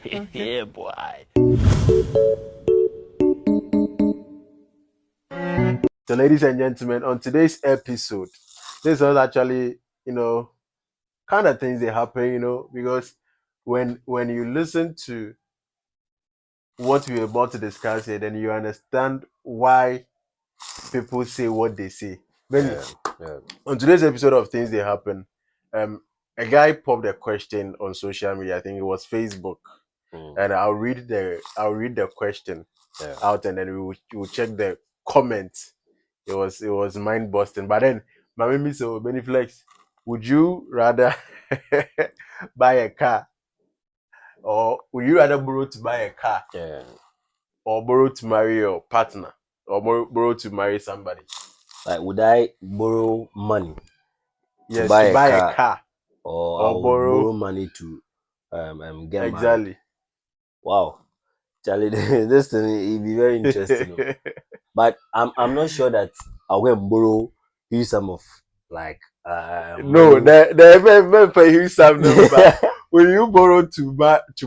Okay. Yeah, boy. So, ladies and gentlemen, on today's episode, this was actually, you know, kind of things that happen, because when you listen to what we're about to discuss here, then you understand why people say what they say. Benny, Yeah, yeah. on today's episode of Things They Happen, a guy popped a question on social media. I think it was Facebook, Mm, and I'll read the question yeah. out, and then we will check the comments. It was mind busting. But then, my mimi so Beniflex, would you rather buy a car, or would you rather borrow to buy a car, Yeah. or borrow to marry your partner, or borrow to marry somebody? Like, would I borrow money to Yes, buy to a buy a car, car, or I or would borrow borrow money to get married? exactly. Wow, Charlie, this thing will be very interesting. But I'm not sure that I'll go and borrow use some of like No, money. the very pay you some number. Will you borrow to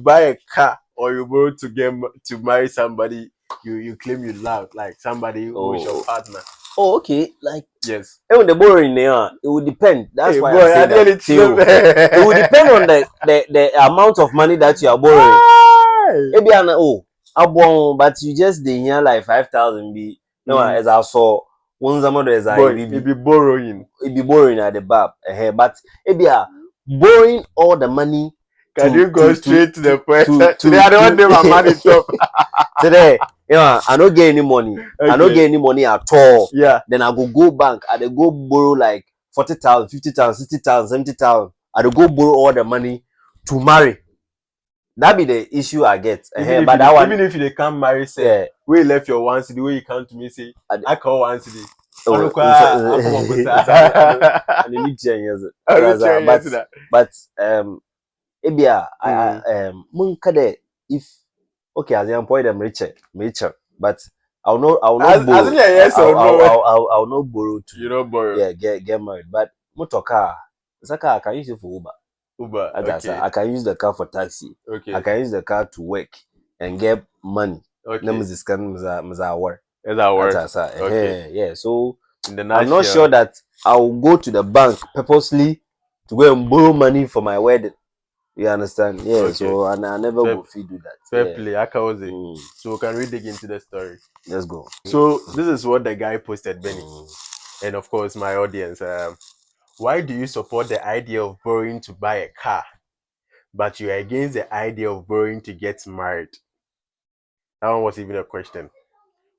buy a car, or you borrow to marry somebody you claim you love, like somebody who is your Oh, partner? oh, okay. Like, Yes. even the borrowing there, it would depend. That's Hey why I'm boy, I saying that nearly Theo. It would depend on the amount of money that you are borrowing. Aye. Maybe an but you just dey here like 5,000 be no Mm, as I saw one zaman as I boy, be it be borrowing. it be borrowing at the bar. But maybe borrowing all the money Can you go straight to the point? Today I don't want them my money top. today, I don't get any money. I don't Okay. get any money at all. Yeah. Then I go bank. I dey go borrow like 40,000, 50,000, 60,000, 70,000. I dey go borrow all the money to marry. That be the issue I get. But that one, Even if you can't marry, say yeah. where you left your one city, where you come to me say I call one city. Oh, I come up with that. and you need changes. I will tell you that. But ebia Mm. mun kada if okay as I'm point them richer, but I'll not As in borrow. a yes or no, I'll not borrow to you don't borrow. get married. But motor it's a car I can use it for Uber. Uber, As I said, okay, I can use the car for taxi. I okay, can use the car to work and get money. No okay. muziskan muzawar. That's our As word. I said, Okay. yeah. So In the I'm not sure nutshell, that I'll go to the bank purposely to go and borrow money for my wedding. You understand? Yeah. okay. So and I never Fair, go feed do that. fair Yeah. play. Akaoze. Mm, So can we dig into the story? let's go. So this is what the guy posted, Benny, Mm, and of course my audience. Why do you support the idea of borrowing to buy a car, but you're against the idea of borrowing to get married? That one was even a question.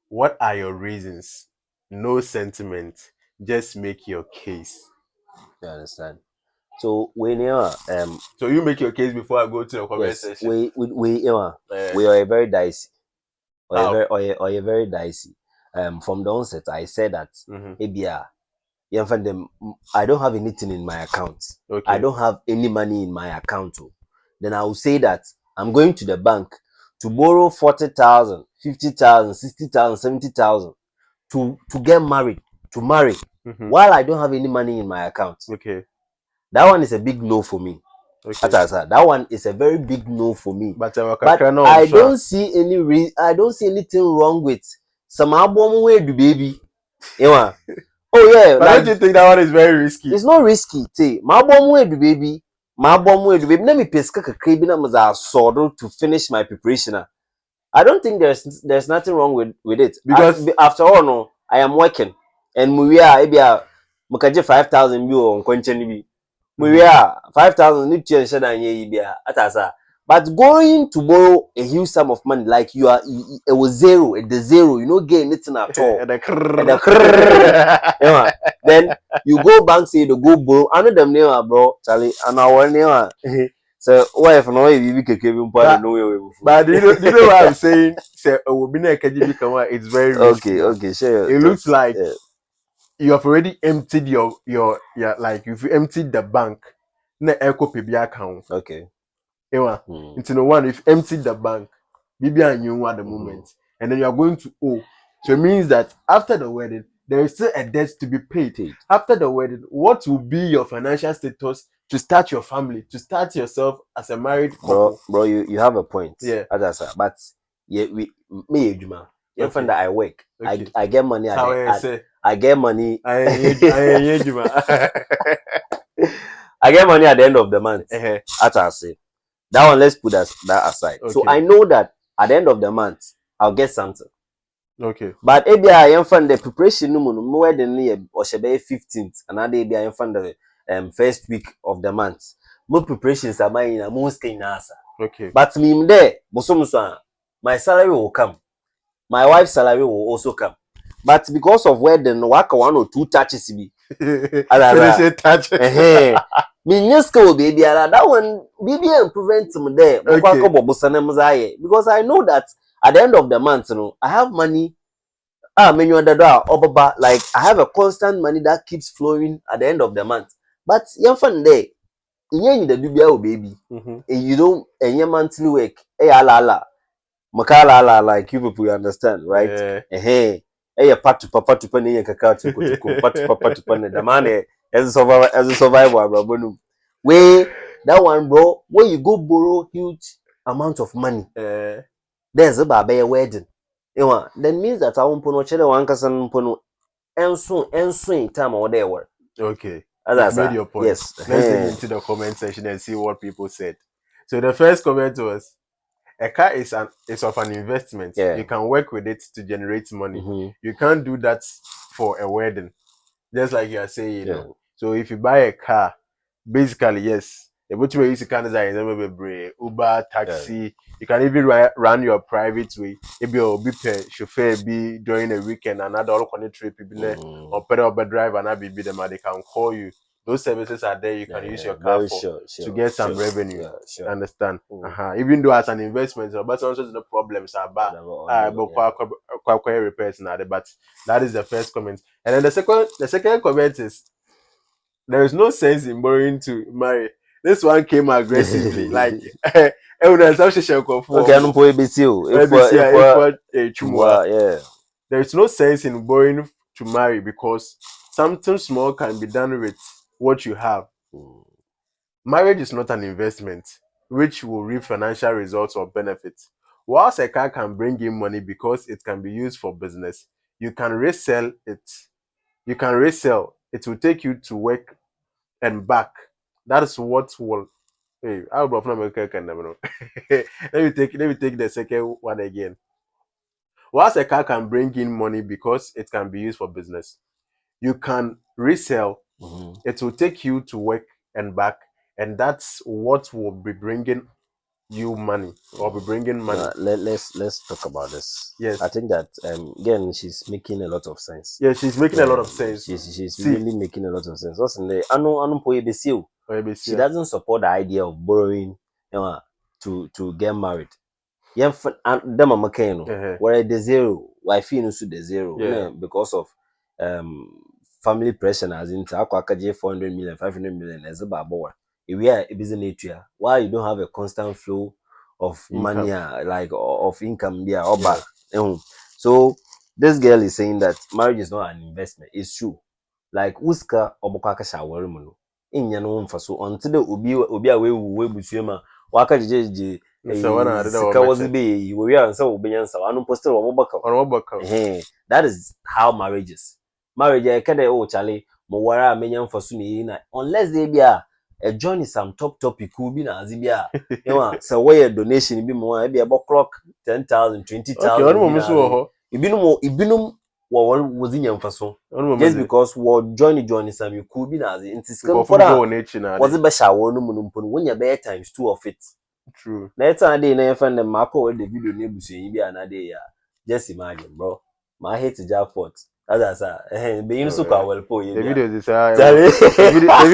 What are your reasons? No sentiment. Just make your case. you understand? So when you So you make your case before I go to the comment yes, section. we are very dicey. How? Or you're very dicey. From the onset I said that Mm-hmm. ABR, yeah, from them, I don't have anything in my account. I Okay. don't have any money in my account. Then I will say that I'm going to the bank to borrow 40,000, 50,000, 60,000, 70,000 to get married, to marry, Mm-hmm. while I don't have any money in my account. Okay. That one is a big no for me. Okay. That one is a very big no for me. But I don't see I don't see anything wrong with some album where the baby. Yeah. Oh yeah, but don't you think that one is very risky? it's not risky. Say, my bomb way the baby. My bomb way the baby. Let me peska kakribi na maza sword to finish my preparation. I don't think there's nothing wrong with it. Because After all, no, I am working, and we are maybe mukaje 5,000 bi on kwencheni bi. We are 5,000 need to ensure that ye atasa. But going to borrow a huge sum of money like it was zero, it is zero. You don't get anything at all. Yeah. Then you go bank say the go borrow. I know them name bro, Charlie. And I want name. So wife no you be keke bi no way. But do you know what I'm saying? Say it's very risky. Okay, sure. It looks like you have already emptied your like you've emptied the bank. Na echo PB account. Okay. Ewa. Hmm. Into no one, if emptied the bank, maybe I knew at the moment, and then you are going to owe. So it means that after the wedding, there is still a debt to be paid. After the wedding, what will be your financial status to start your family, to start yourself as a married couple. Bro, you have a point. Yeah. As I said, but yeah, me Juma. You Okay. find that I work. Okay. I get money at How the, I say? I get money. I get money at the end of the month. As I say. That one, let's put that aside. Okay. So I know that at the end of the month, I'll get something. Okay. But maybe I am fund the preparation more than or should be 15th, and maybe I am fund the first week of the month. More preparations are mine in a most answer. Okay. But me there, my salary will come. My wife's salary will also come. But because of wedding, work 1 or 2 touches me. Touch. Me will be that one baby and prevent me there. Okay. Because I know that at the end of the month, I have money. Like I have a constant money that keeps flowing at the end of the month. But you fun there. You the baby. And you don't and your monthly work. Makala like you people understand, right? Part to papa to penny kakao to papa to penny. The man as a survivor, bro. Way that one, bro. When you go borrow huge amount of money, there's a baby wedding. That means that I won't put no children one cousin pono and soon time or they were. Okay. As made your point. Yes. Let's dig into the comment section and see what people said. So the first comment was, a car is of an investment. Yeah. You can work with it to generate money. You can't do that for a wedding. Just like you are saying, you know. So if you buy a car, basically, yes, which way you can Uber, taxi, you can even run your private way. Maybe you'll be chauffeur be during a weekend, another all trip, or better drive and be them, they can call you. Those services are there. You can use your car to get some revenue. Understand? Even though as an investment, but also the problems are bad. But repairs now. But that is the first comment. And then the second comment is, there is no sense in borrowing to marry. This one came aggressively, like everyone else there is no sense in borrowing to marry because something small can be done with what you have. Marriage is not an investment which will reap financial results or benefits. Whilst a car can bring in money because it can be used for business, you can resell it. It will take you to work and back. That is what will. Hey, I will let me take the second one again. Whilst a car can bring in money because it can be used for business, you can resell. It will take you to work and back, and that's what will be bringing you money or be bringing money. Let's talk about this. Yes, I think that again she's making a lot of sense. Yeah, she's making a lot of sense. She's really making a lot of sense. What's in the she doesn't support the idea of borrowing to get married. Yeah, them are where the zero, wife no the zero, because of family pressure as in 400 million, 500 million as a baboa. If we are a business, why you don't have a constant flow of money, like of income there or back. So this girl is saying that marriage is not an investment. It's true. Like uska obokaka shawari muno. Inya no mfaso until the obi we busuema waka jeje that is how marriage is. Marriage Charlie unless they be a join some top topic could be na azibia so where donation be more be about clock 10,000 20,000 ibinum was in Yamfaso just because we join some you could be na was it be shower no when you bear times 2 of it. True. Next time they never find the Marco the video name be another year. Just imagine, bro. My hate to jackpot. That's being so well for you. The videos is the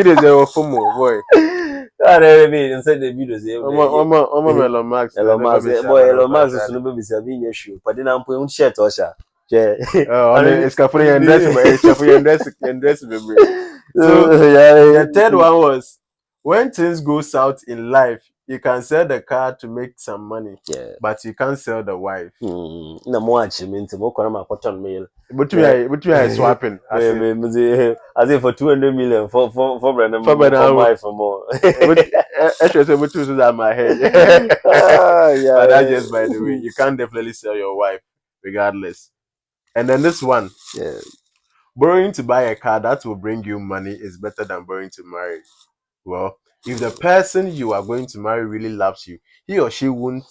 videos are for more boy. I mean, inside the videos, Elon Musk. Elon Musk is no be serving your shoe. But then I'm putting shirt or sha. It's for your dress, it's for your dress, baby. So the third one was, when things go south in life, you can sell the car to make some money, Yeah. but you can't sell the wife. Na mo achievement mo kora ma cotton mail. But we are swapping. As if for 200 million for brand For wife for more. Actually, so much is at my head. Yeah. But that's just by the way. You can't definitely sell your wife regardless. And then this one, Yeah. borrowing to buy a car that will bring you money is better than borrowing to marry. Well, if the person you are going to marry really loves you, he or she won't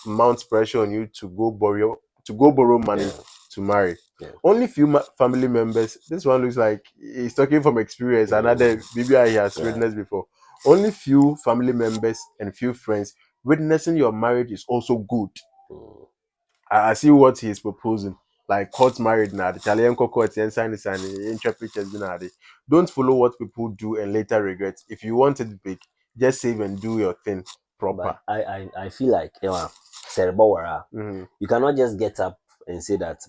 mount pressure on you to go borrow money to marry. Yeah. Only few family members. This one looks like he's talking from experience. Another BBI he has witnessed before. Only few family members and few friends witnessing your marriage is also good. I see what he's proposing. Like court married now, the Italian court and sign this and interpret has been added. Don't follow what people do and later regret. If you want it big, just save and do your thing proper. But I feel like you cannot just get up and say that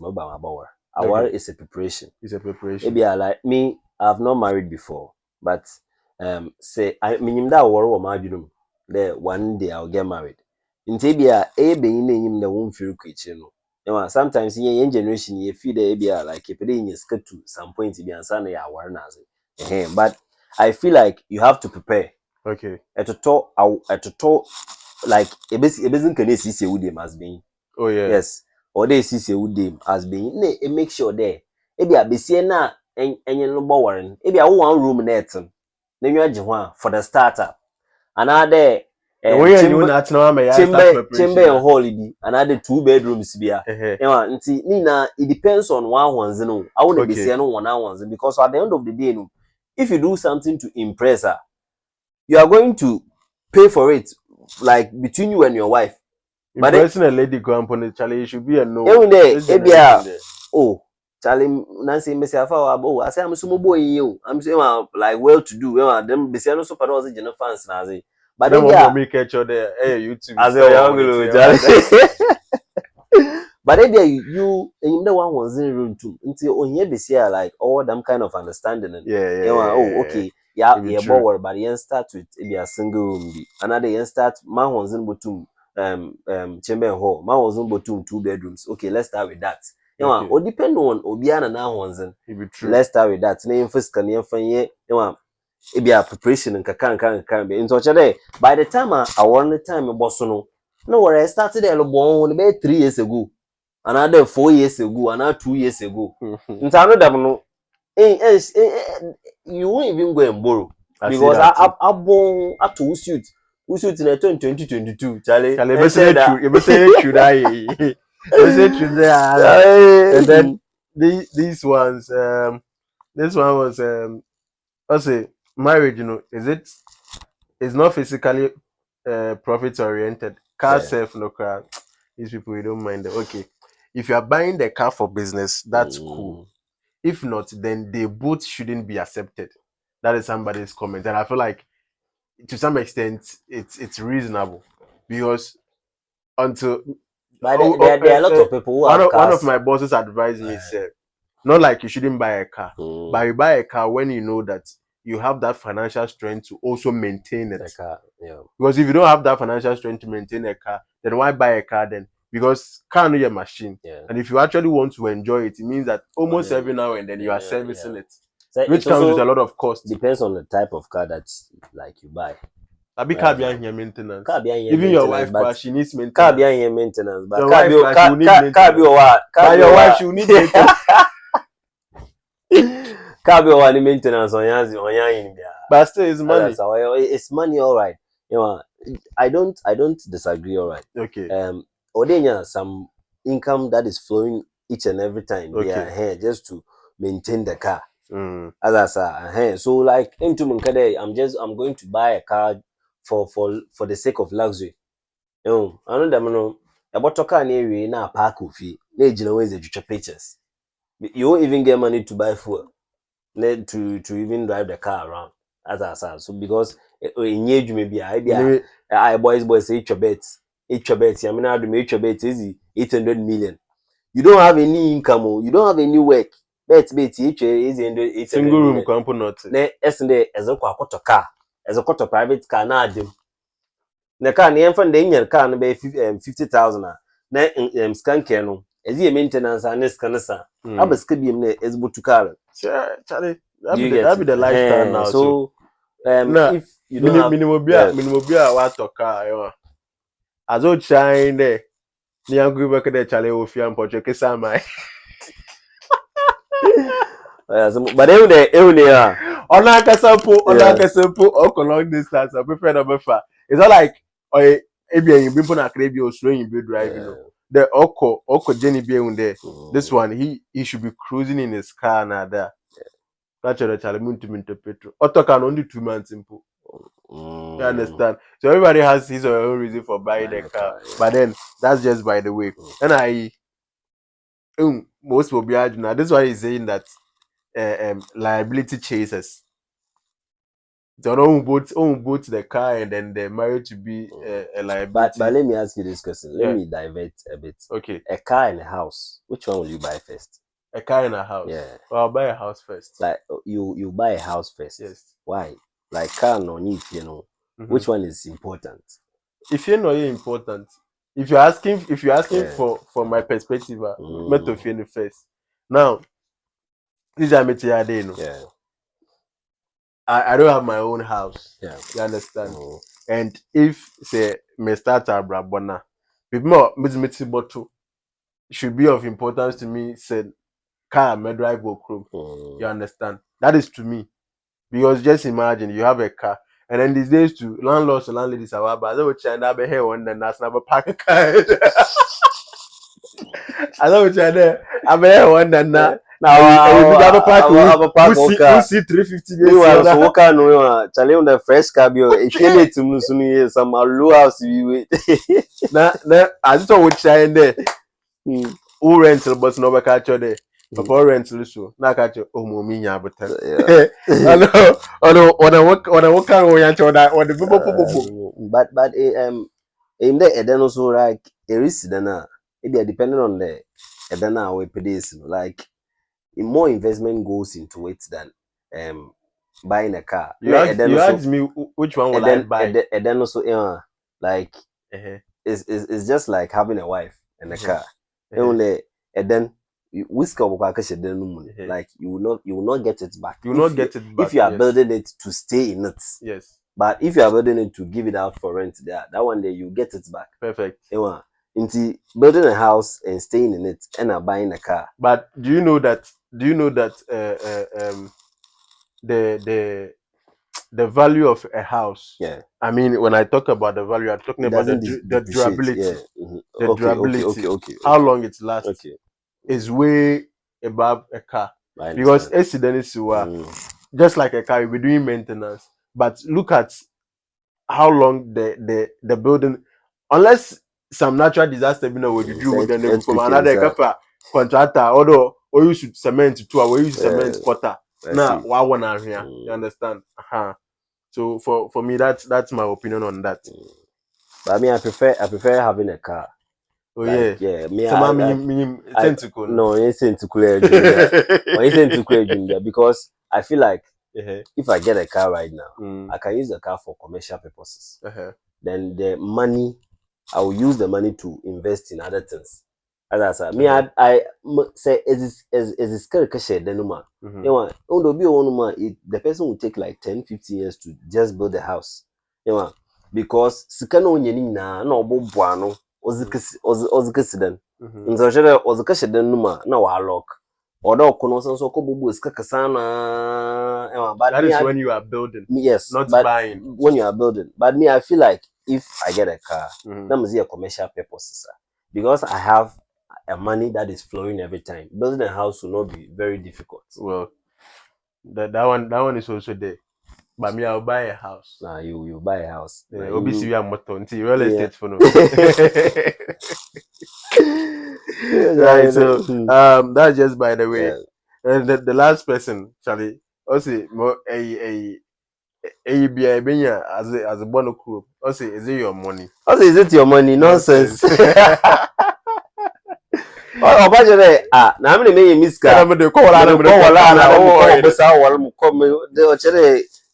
Awar is a preparation. It's a preparation. Maybe like me, I've not married before, but say I mean that war my there one day I'll get married. In Tabia, a being name the won't feel kitchen. Sometimes in your generation, you feel the ABR like a in your skirt to some point to be and Sunday awareness. But I feel like you have to prepare. Okay. At a talk, like a business can see with them as being. Oh yeah. Yes. Or they see with them as being. It make sure there. Maybe I be seeing na and you know warren. Maybe I one room net. Then you are for the startup. Another chamber and hall be another 2 bedrooms be Nina, it depends on one one's no. I wouldn't be saying one one's because at the end of the day, no, if you do something to impress her, you are going to pay for it, like between you and your wife. Impressing a lady component, Charlie, it should be a no. Oh, Charlie, Nancy, Miss Afao, I say I'm so boy you. I'm saying like well to do. Them be saying so far as general fans Nazi. But then yeah, me catch you there. Hey, YouTube. As a young but maybe you and the one was in room too. Until on here be say like all them kind of understanding. Yeah. Oh, okay. Yeah, bower, but you start with maybe a single room. Another you start man was in botum chamber and hall. Man was in botum 2 bedrooms. Okay, let's start with that. Or depend on Obiana now ones in. Let's start with that. Name first can you find it be a preparation and can be in such a day. By the time I want the time a boss no where I started a born about 3 years ago. Another 4 years ago, another 2 years ago. You won't even go and borrow. Because I born up to suit. Who suit in 2022, Charlie? You say should I? And then these ones, this one was I say marriage, it's not physically profit oriented. Car self no car. These people, you don't mind them. Okay. If you are buying the car for business, that's cool. If not, then they both shouldn't be accepted. That is somebody's comment. And I feel like to some extent it's reasonable. Because until there are a lot of people who have one of my bosses advised me said, not like you shouldn't buy a car, but you buy a car when you know that you have that financial strength to also maintain it. Because if you don't have that financial strength to maintain a car, then why buy a car then? Because car no your machine. And if you actually want to enjoy it, it means that almost every now and then you are servicing it. So which comes with a lot of cost. Depends on the type of car that like you buy. Car behind here maintenance. Even your wife car, she needs maintenance. Car behind here maintenance. But your wife will need maintenance. Your wife should need maintenance. Car be one maintenance on your but still it's money. It's money, all right. I don't disagree, all right. Okay. Odenya some income that is flowing each and every time. Okay. They are here just to maintain the car. As I said, so like into Munkade, I'm going to buy a car for the sake of luxury. I know them about to car near na park of fee. They always the pictures. You won't even get money to buy fuel. To even drive the car around. As I said, so because in age maybe I boys say each your bets. I mean, I do each your bets easy 800 million. You don't have any income, you don't have any work. Bet each is in single room component. As a quarter car, as a quarter private car, na them. the car near from the Indian car and be 50,000. Na skank no. Is he maintenance and this canasa? I was skipping is but to car. Charlie, That be the lifestyle now. So, if you don't have minimum beer, what to car, as old shine there. Ni angry work there, Charlie, if you am portrait, my. but every On a simple, or long distance, I prefer number 5. It's not like, or maybe you been on a crave or slowing you be driving. The Oko Jenny be on there. This one, he should be cruising in his car now there. That's the challenge to petrol. Auto can only 2 months simple. You understand? So everybody has his or her own reason for buying the car. But then that's just by the way. And most will be now. This is why he's saying that liability chases. So own both the car and then they're married to be a liability. But let me ask you this question. Let me divert a bit. Okay. A car and a house. Which one will you buy first? A car and a house. Yeah. Well, I'll buy a house first. Like you buy a house first. Yes. Why? Like car no need, you know. Which one is important? If you know you're important, if you're asking for my perspective, meto feel first. Now, this is a yeah. I don't have my own house. Yeah. You understand? And if say me start a brabona, with more bottle should be of importance to me, said car me drive go crew. You understand? That is to me. Because just imagine you have a car. And then these days too, landlords and landladies are bad. I don't know be here one then that's never park a car. I don't know I be here one then now. Now we have a park. We see 350 days. You are so car no Charlie on the fresh car bio. If you need to sunu some low house we wait. Na I just want to there. Who rental but no catch there. Before rental so na catch oh mommy nya better. I know on a work on the but in the then also like a risk then it be depending on the then we pay like more investment goes into it than buying a car. You asked me which one will I buy? And then also like it's just like having a wife and a car. Only and then whisker like you will not get it back. You will not get it back if you are building it to stay in it. Yes. But if you are building it to give it out for rent, that one day you get it back. Perfect. Into building a house and staying in it and buying a car. But do you know that the value of a house? Yeah. I mean, when I talk about the value, I'm talking about the durability. Yeah. The durability. Okay. How long it lasts. Okay. Is way above a car. Because accident is just like a car, you'll be doing maintenance. But look at how long the building, unless some natural disaster you know what you do with them from another contractor, although or you should cement 2 or you cement quarter. Now one here. You understand? So for me that's my opinion on that. But I mean I prefer having a car. Oh like, yeah. Me no, it's because I feel like if I get a car right now, I can use the car for commercial purposes. Then the money, I will use the money to invest in other things. As I said, me I say is scary cash then no the person will take like 10-15 years to just build a house. Because sikano nyeni na oboboano ozikasidan nzojere ozikashidan numa na wa lock odo kono so ko bobo iskakasa na but that is when you are building. Yes, not buying. When you are building. But me I feel like if I get a car, that must be a commercial purpose, because I have a money that is flowing every time. Building a house will not be very difficult. Well, that one is also there. But me, I'll buy a house. Nah, you buy a house. Obviously, we are motor until real estate for no. Right. So that's just by the way. And the last person, Charlie, also as a bono group. Also, is it your money? Also, is it your money? Nonsense. Oh, budget. Now I'm going to miss car. I'm going to call out.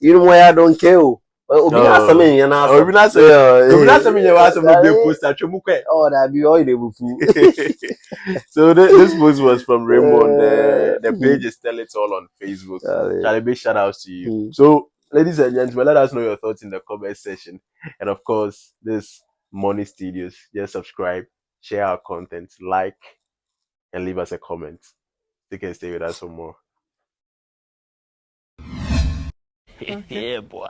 You know why I don't care. Obi na asem yen na asem. Obi na asem yen wa asem no be post atwemu kwe. Oh, that be all the bufu. So this post was from Raymond. The page is Tell It All on Facebook. Charlie, big shout outs to you. So, ladies and gentlemen, let us know your thoughts in the comment section. And of course, this Money Studios. Just subscribe, share our content, like, and leave us a comment. You can stay with us for more. Yeah, boy.